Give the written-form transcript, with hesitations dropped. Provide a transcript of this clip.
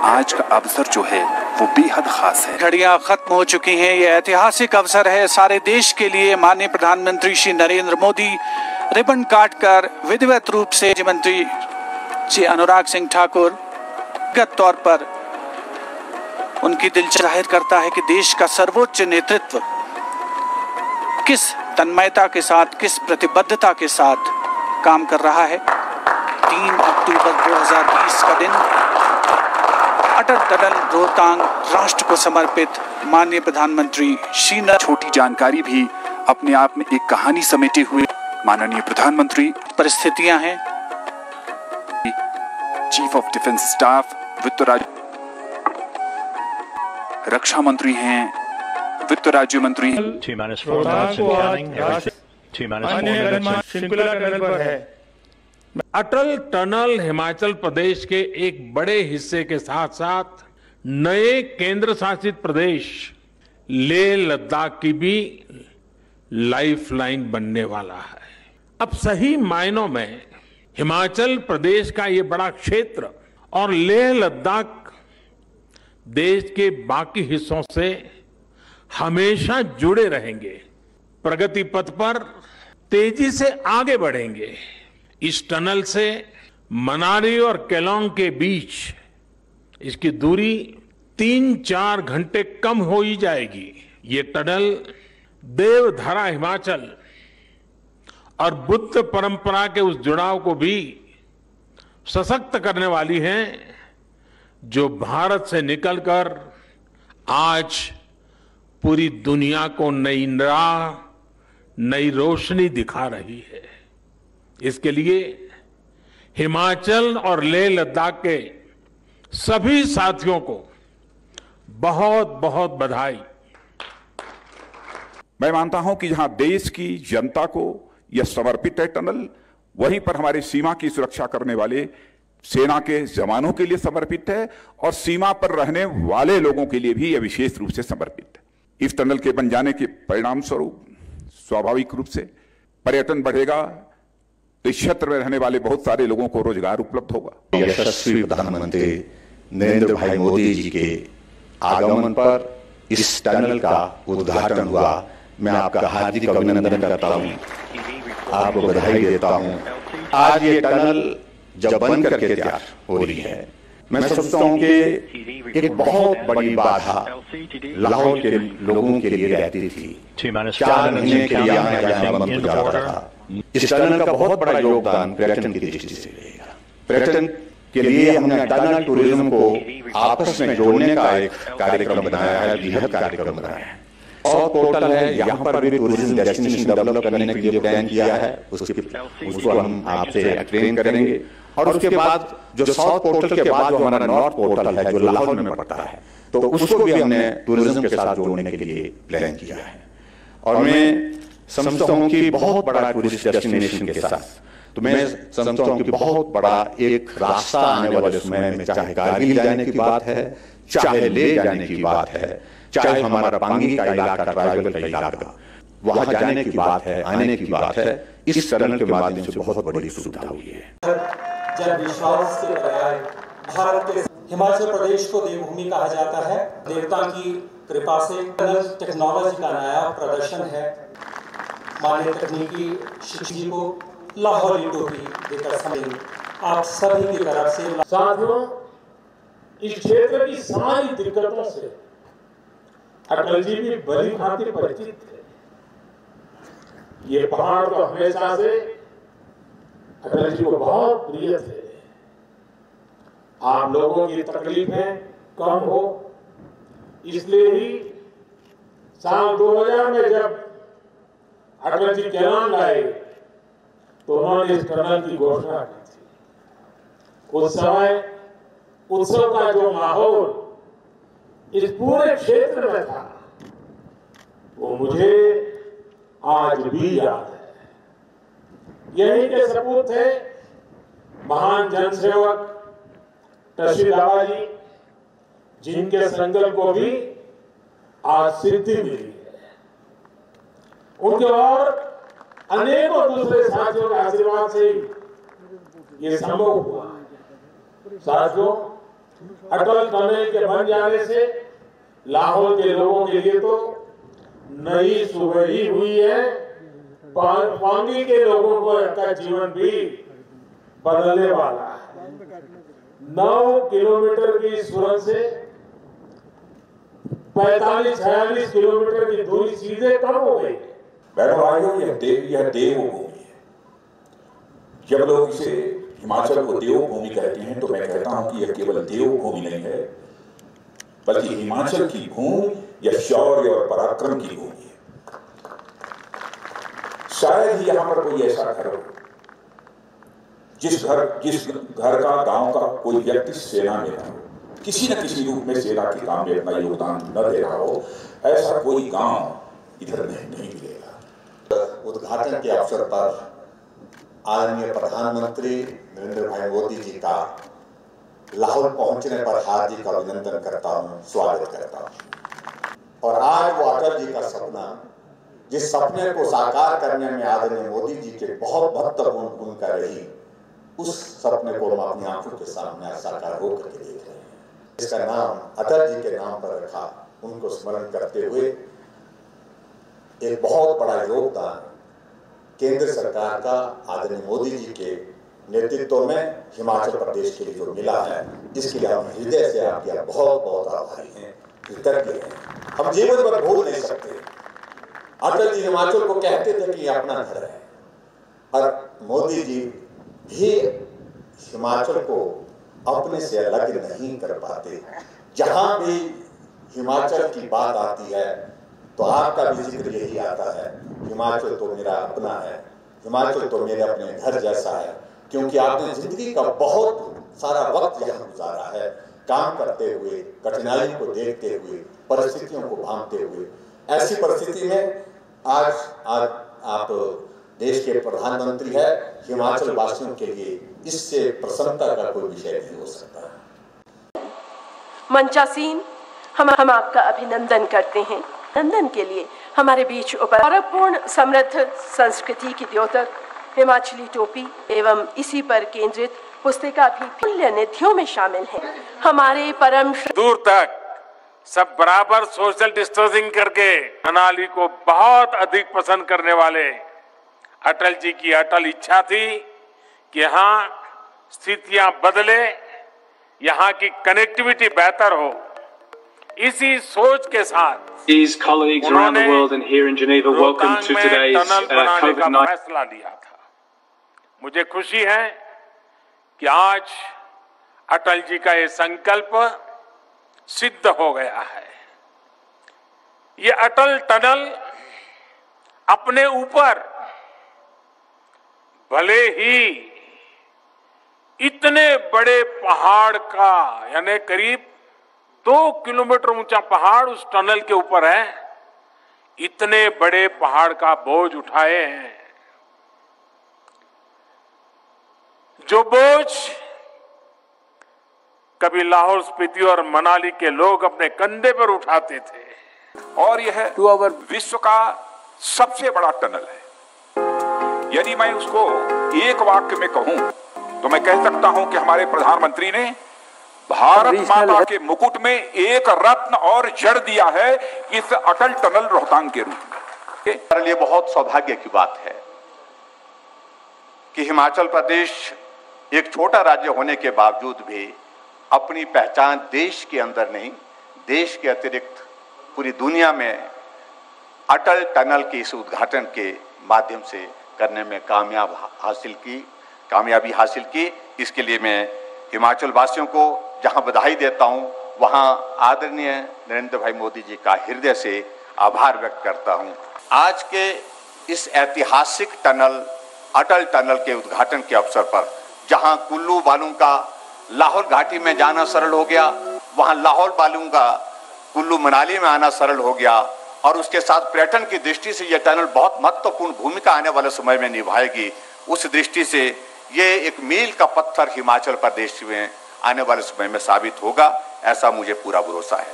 आज का अवसर जो है वो बेहद खास है। घड़ियां खत्म हो चुकी हैं। ये ऐतिहासिक अवसर है सारे देश के लिए। माननीय प्रधानमंत्री श्री नरेंद्र मोदी रिबन काटकर विधिवत रूप से मंत्री श्री अनुराग सिंह ठाकुर व्यक्तिगत तौर पर उनकी दिलचस्पी जाहिर करता है कि देश का सर्वोच्च नेतृत्व किस तन्मयता के साथ, किस प्रतिबद्धता के साथ काम कर रहा है। 3 अक्टूबर 2020 का दिन अटल टनल रोहतांग राष्ट्र को समर्पित माननीय प्रधानमंत्री श्री छोटी जानकारी भी अपने आप में एक कहानी समेटे हुए माननीय प्रधानमंत्री परिस्थितियां हैं। चीफ ऑफ डिफेंस स्टाफ वित्त राज्य रक्षा मंत्री हैं, वित्त राज्य मंत्री अटल टनल हिमाचल प्रदेश के एक बड़े हिस्से के साथ साथ नए केंद्र शासित प्रदेश लेह लद्दाख की भी लाइफलाइन बनने वाला है। अब सही मायनों में हिमाचल प्रदेश का ये बड़ा क्षेत्र और लेह लद्दाख देश के बाकी हिस्सों से हमेशा जुड़े रहेंगे, प्रगति पथ पर तेजी से आगे बढ़ेंगे। इस टनल से मनाली और केलोंग के बीच इसकी दूरी 3-4 घंटे कम हो ही जाएगी। ये टनल देवधरा हिमाचल और बुद्ध परंपरा के उस जुड़ाव को भी सशक्त करने वाली है जो भारत से निकलकर आज पूरी दुनिया को नई राह, नई रोशनी दिखा रही है। इसके लिए हिमाचल और लेह लद्दाख के सभी साथियों को बहुत बहुत बधाई। मैं मानता हूं कि जहां देश की जनता को यह समर्पित है टनल, वहीं पर हमारी सीमा की सुरक्षा करने वाले सेना के जवानों के लिए समर्पित है और सीमा पर रहने वाले लोगों के लिए भी यह विशेष रूप से समर्पित है। इस टनल के बन जाने के परिणाम स्वरूप स्वाभाविक रूप से पर्यटन बढ़ेगा, तो इस क्षेत्र में रहने वाले बहुत सारे लोगों को रोजगार उपलब्ध होगा। यशस्वी प्रधानमंत्री नरेंद्र भाई मोदी जी के आगमन पर इस टनल का उद्घाटन हुआ। मैं आपका हार्दिक अभिनंदन करता हूं, आपको बधाई देता हूं। आज ये टनल जब बन करके तैयार हो रही है, मैं समझता हूं कि एक बहुत बड़ी बाधा लाहौल के लोगों के लिए रहती थी। 4 महीने के लिए आना जाना बंद हो जाता था। इस टनल का बहुत बड़ा योगदान पर्यटन की दृष्टि से रहेगा। पर्यटन के लिए हमने टनल टूरिज्म को आपस में जोड़ने का एक कार्यक्रम बनाया है, बृहद कार्यक्रम बनाया है। और पोर्टल है, यहाँ पर भी टूरिज्म डेस्टिनेशन डेवलप करने के लिए प्लान किया है। उसको हम आपसे एक्सप्लेन करेंगे। और उसके बाद जो साउथ पोर्टल के बाद जो हमारा नॉर्थ पोर्टल है जो लाहौल में पड़ता है, तो उसको भी हमने टूरिज्म के साथ जोड़ने के लिए प्लान किया है। और मैं समझता हूं कि बहुत बड़ा टूरिस्ट डेस्टिनेशन के साथ, तो मैं समझता हूं कि बहुत बड़ा एक रास्ता आने वाले समय में, चाहे कारगिल जाने की बात है, चाहे ले जाने की बात है, चाहे हमारा पांगी का इलाका, ट्राइबल का इलाका, वहां जाने की बात है, आने की बात है। इस टनल के माध्यम से बहुत बड़ी सुविधा हुई है। जब विश्वास के बजाय भारत के हिमाचल प्रदेश को देवभूमि कहा जाता है। देवता की कृपा से टेक्नोलॉजी का नया प्रदर्शन है। माननीय तकनीकी शिक्षक जी को लाहौरी टोपी देकर समझेंगे आप सभी की तरफ से। साथियों, इस क्षेत्र की सारी दिक्कतों से अटल जी भी भली भांति परिचित थे। ये पहाड़ तो हमेशा से अटल जी को बहुत प्रिय थे। आप लोगों की तकलीफें कम हो, इसलिए ही साल 2000 में जब अटल जी केलांग लाए तो उन्होंने इस टनल की घोषणा की थी। उस समय उत्सव का जो माहौल इस पूरे क्षेत्र में था, वो मुझे आज भी याद है। यही के सपूत थे महान जनसेवक टशी दावा जी, जिनके संकल्प को भी आज सिद्धि मिली है। उनके और अनेकों दूसरे साथियों के आशीर्वाद से ही ये संभव हुआ। साथियों, अटल टनल के बन जाने से लाहौल के लोगों के लिए तो नई सुबह ही हुई है। पांगी के लोगों का जीवन भी बदलने वाला है। 9 किलोमीटर की सुरंग से 45-46 किलोमीटर की दूरी सीधे कम हो गई। बहनों भाइयों, यह देवभूमि है। जब लोग इसे हिमाचल को देवभूमि कहते हैं तो मैं कहता हूं कि यह केवल देवभूमि नहीं है, बल्कि हिमाचल की भूमि यह शौर्य और पराक्रम की भूमि है। शायद ही यहां पर कोई ऐसा घर हो जिस घर का, गांव का कोई व्यक्ति सेना में ना हो, किसी न किसी रूप में सेना के काम में अपना योगदान न दे रहा हो। ऐसा कोई गांव इधर नहीं मिलेगा। उद्घाटन के अवसर पर आदरणीय प्रधानमंत्री नरेंद्र भाई मोदी जी का लाहौल पहुंचने पर हार्दिक अभिनंदन करता हूं, स्वागत करता हूं। और आज वो अटल जी का सपना, जिस सपने को साकार करने में आदरणीय मोदी जी के बहुत महत्वपूर्ण भूमिका रही, उस सपने को हम अपनी आंखों के सामने साकार होकर के देख रहे हैं। इसका नाम अटल जी के नाम पर रखा, उनको स्मरण करते हुए एक बहुत बड़ा योगदान केंद्र सरकार का आदरणीय मोदी जी के नेतृत्व में हिमाचल प्रदेश के लिए जो मिला है, इसके लिए हम हृदय से आपके बहुत बहुत आभारी हैं, कृतज्ञ हैं। हम जीवन भर भूल नहीं सकते। अटल जी हिमाचल को कहते थे कि अपना घर है, और मोदी जी भी हिमाचल को अपने से अलग नहीं कर पाते। जहां भी हिमाचल की बात आती है तो आपका भी जिक्र यही आता है, हिमाचल तो मेरा अपना है, हिमाचल तो मेरे अपने घर जैसा है, क्योंकि आपने जिंदगी का बहुत सारा वक्त यहाँ गुजारा है, काम करते हुए, कठिनाइयों को देखते हुए, परिस्थितियों को भांपते हुए। ऐसी परिस्थिति में आज आप देश के प्रधानमंत्री है, हिमाचल वासियों के लिए इससे प्रसन्नता का कोई विषय नहीं हो सकता। मंचासीन, हम आपका अभिनंदन करते हैं। नंदन के लिए हमारे बीच गौरवपूर्ण समृद्ध संस्कृति की द्योतक हिमाचली टोपी एवं इसी पर केंद्रित पुस्तिका भी मूल्य निधियों में शामिल है। हमारे परम दूर तक सब बराबर सोशल डिस्टेंसिंग करके मनाली को बहुत अधिक पसंद करने वाले अटल जी की अटल इच्छा थी कि यहाँ स्थितियां बदले, यहाँ की कनेक्टिविटी बेहतर हो। इसी सोच के साथ colleagues around the world and here in Geneva, welcome to today's COVID-19 फैसला लिया था। मुझे खुशी है कि आज अटल जी का ये संकल्प सिद्ध हो गया है। ये अटल टनल अपने ऊपर भले ही इतने बड़े पहाड़ का, यानी करीब 2 किलोमीटर ऊंचा पहाड़ उस टनल के ऊपर है, इतने बड़े पहाड़ का बोझ उठाए हैं, जो बोझ कभी लाहौल स्पीति और मनाली के लोग अपने कंधे पर उठाते थे। और यह विश्व का सबसे बड़ा टनल है। यदि मैं उसको एक वाक्य में कहूं तो मैं कह सकता हूं कि हमारे प्रधानमंत्री ने भारत माता के मुकुट में एक रत्न और जड़ दिया है, इस अटल टनल रोहतांग के रूप में। हमारे लिए बहुत सौभाग्य की बात है कि हिमाचल प्रदेश एक छोटा राज्य होने के बावजूद भी अपनी पहचान देश के अंदर नहीं, देश के अतिरिक्त पूरी दुनिया में अटल टनल के इस उद्घाटन के माध्यम से करने में कामयाबी हासिल की। इसके लिए मैं हिमाचल वासियों को जहां बधाई देता हूं, वहां आदरणीय नरेंद्र भाई मोदी जी का हृदय से आभार व्यक्त करता हूं। आज के इस ऐतिहासिक टनल, अटल टनल के उद्घाटन के अवसर पर जहां कुल्लू बालू का लाहौल घाटी में जाना सरल हो गया, वहां लाहौल बालू का कुल्लू मनाली में आना सरल हो गया, और उसके साथ पर्यटन की दृष्टि से यह टनल बहुत महत्वपूर्ण भूमिका आने वाले समय में निभाएगी। उस दृष्टि से ये एक मील का पत्थर हिमाचल प्रदेश में आने वाले समय में साबित होगा, ऐसा मुझे पूरा भरोसा है।